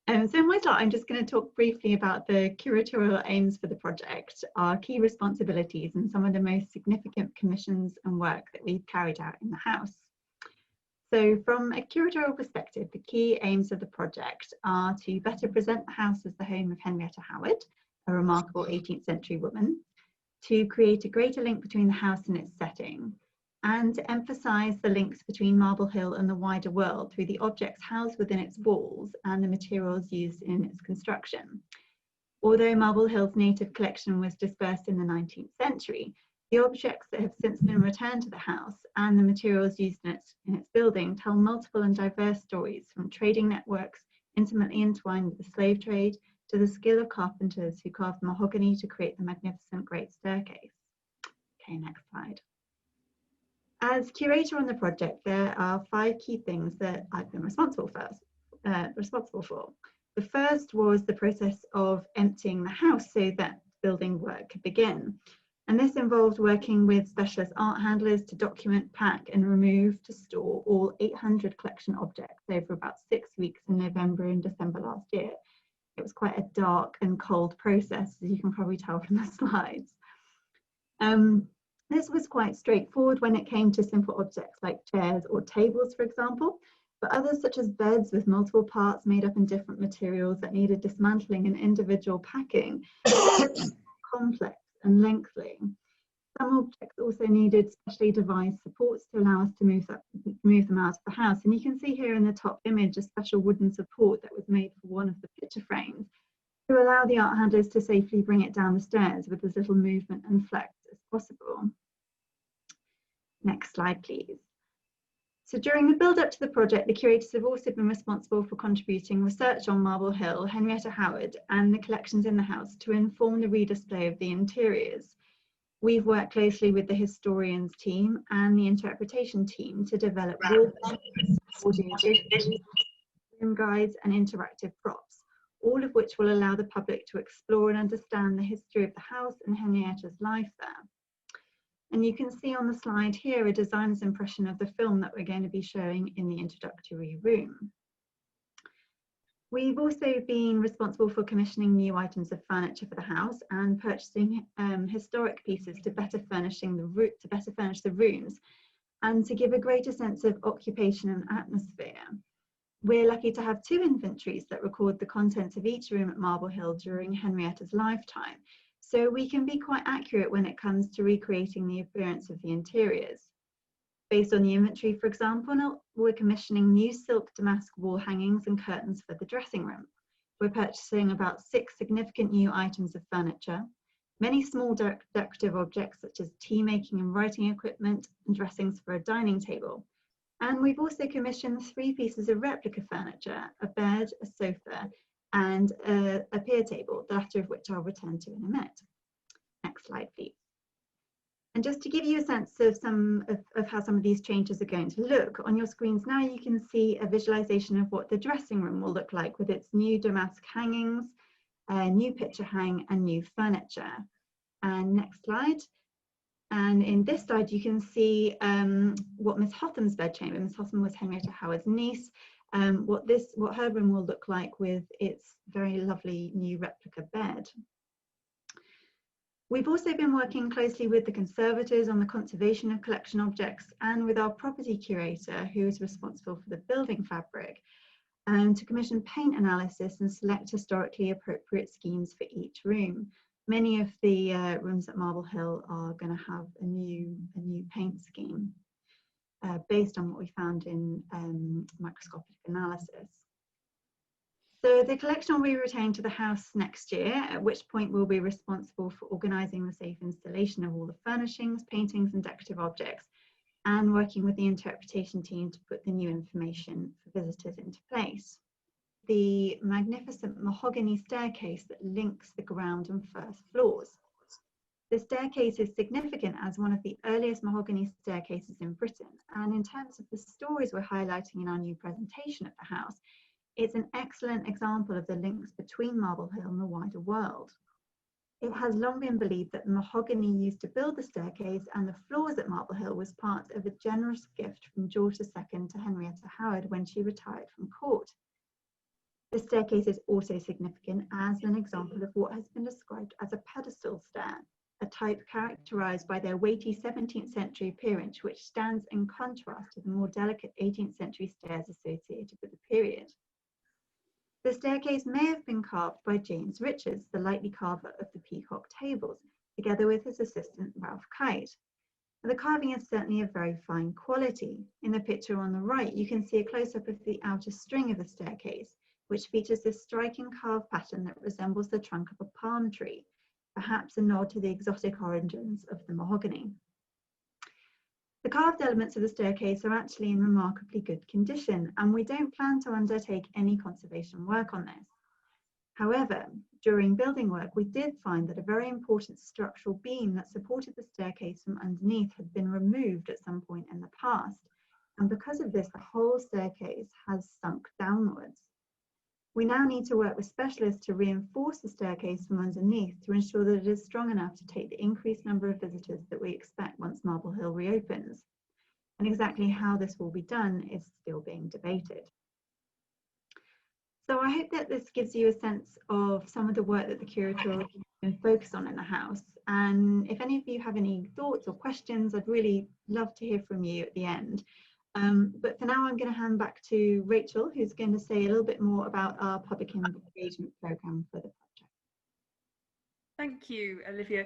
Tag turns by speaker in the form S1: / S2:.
S1: So in my slide, I'm just going to talk briefly about the curatorial aims for the project, our key responsibilities, and some of the most significant commissions and work that we've carried out in the house. So from a curatorial perspective, the key aims of the project are to better present the house as the home of Henrietta Howard, a remarkable 18th century woman, to create a greater link between the house and its setting, and to emphasise the links between Marble Hill and the wider world through the objects housed within its walls and the materials used in its construction. Although Marble Hill's native collection was dispersed in the 19th century, the objects that have since been returned to the house and the materials used in its building tell multiple and diverse stories, from trading networks intimately entwined with the slave trade to the skill of carpenters who carved mahogany to create the magnificent Great Staircase. Okay, next slide. As curator on the project, there are 5 key things that I've been responsible for. The first was the process of emptying the house so that building work could begin. And this involved working with specialist art handlers to document, pack and remove to store all 800 collection objects over about 6 weeks in November and December last year. It was quite a dark and cold process, as you can probably tell from the slides. This was quite straightforward when it came to simple objects like chairs or tables, for example, but others such as beds with multiple parts made up in different materials that needed dismantling and individual packing complex and lengthy. Some objects also needed specially devised supports to allow us to move them out of the house. And you can see here in the top image a special wooden support that was made for one of the picture frames to allow the art handlers to safely bring it down the stairs with as little movement and flex as possible. Next slide, please. So during the build-up to the project, the curators have also been responsible for contributing research on Marble Hill, Henrietta Howard, and the collections in the house to inform the redisplay of the interiors. We've worked closely with the historians team and the interpretation team to develop wall paintings, audio visuals, room guides, and interactive props, all of which will allow the public to explore and understand the history of the house and Henrietta's life there. And you can see on the slide here a designer's impression of the film that we're going to be showing in the introductory room. We've also been responsible for commissioning new items of furniture for the house and purchasing historic pieces to better furnish the rooms and to give a greater sense of occupation and atmosphere. We're lucky to have 2 inventories that record the contents of each room at Marble Hill during Henrietta's lifetime, so we can be quite accurate when it comes to recreating the appearance of the interiors. Based on the inventory, for example, we're commissioning new silk damask wall hangings and curtains for the dressing room. We're purchasing about 6 significant new items of furniture, many small decorative objects such as tea making and writing equipment and dressings for a dining table. And we've also commissioned 3 pieces of replica furniture, a bed, a sofa, and a pier table, the latter of which I'll return to in a minute. Next slide, please. And just to give you a sense of how some of these changes are going to look, on your screens now you can see a visualization of what the dressing room will look like with its new damask hangings, new picture hang and new furniture. And next slide. And in this slide you can see what Miss Hotham's bedchamber, Miss Hotham was Henrietta Howard's niece, what her room will look like with its very lovely new replica bed. We've also been working closely with the conservators on the conservation of collection objects and with our property curator, who is responsible for the building fabric, to commission paint analysis and select historically appropriate schemes for each room. Many of the rooms at Marble Hill are going to have a new paint scheme based on what we found in microscopic analysis. So the collection will be retained to the house next year, at which point we'll be responsible for organising the safe installation of all the furnishings, paintings and decorative objects, and working with the interpretation team to put the new information for visitors into place. The magnificent mahogany staircase that links the ground and first floors. The staircase is significant as one of the earliest mahogany staircases in Britain, and in terms of the stories we're highlighting in our new presentation of the house, it's an excellent example of the links between Marble Hill and the wider world. It has long been believed that the mahogany used to build the staircase and the floors at Marble Hill was part of a generous gift from George II to Henrietta Howard when she retired from court. The staircase is also significant as an example of what has been described as a pedestal stair, a type characterised by their weighty 17th century appearance, which stands in contrast to the more delicate 18th century stairs associated with the period. The staircase may have been carved by James Richards, the likely carver of the peacock tables, together with his assistant Ralph Kite. The carving is certainly of very fine quality. In the picture on the right, you can see a close-up of the outer string of the staircase, which features this striking carved pattern that resembles the trunk of a palm tree, perhaps a nod to the exotic origins of the mahogany. The carved elements of the staircase are actually in remarkably good condition, and we don't plan to undertake any conservation work on this. However, during building work, we did find that a very important structural beam that supported the staircase from underneath had been removed at some point in the past, and because of this, the whole staircase has sunk downwards. We now need to work with specialists to reinforce the staircase from underneath to ensure that it is strong enough to take the increased number of visitors that we expect once Marble Hill reopens. And exactly how this will be done is still being debated. So I hope that this gives you a sense of some of the work that the curatorial can focus on in the house. And if any of you have any thoughts or questions, I'd really love to hear from you at the end. But for now, I'm going to hand back to Rachel, who's going to say a little bit more about our public engagement programme for the project.
S2: Thank you, Olivia.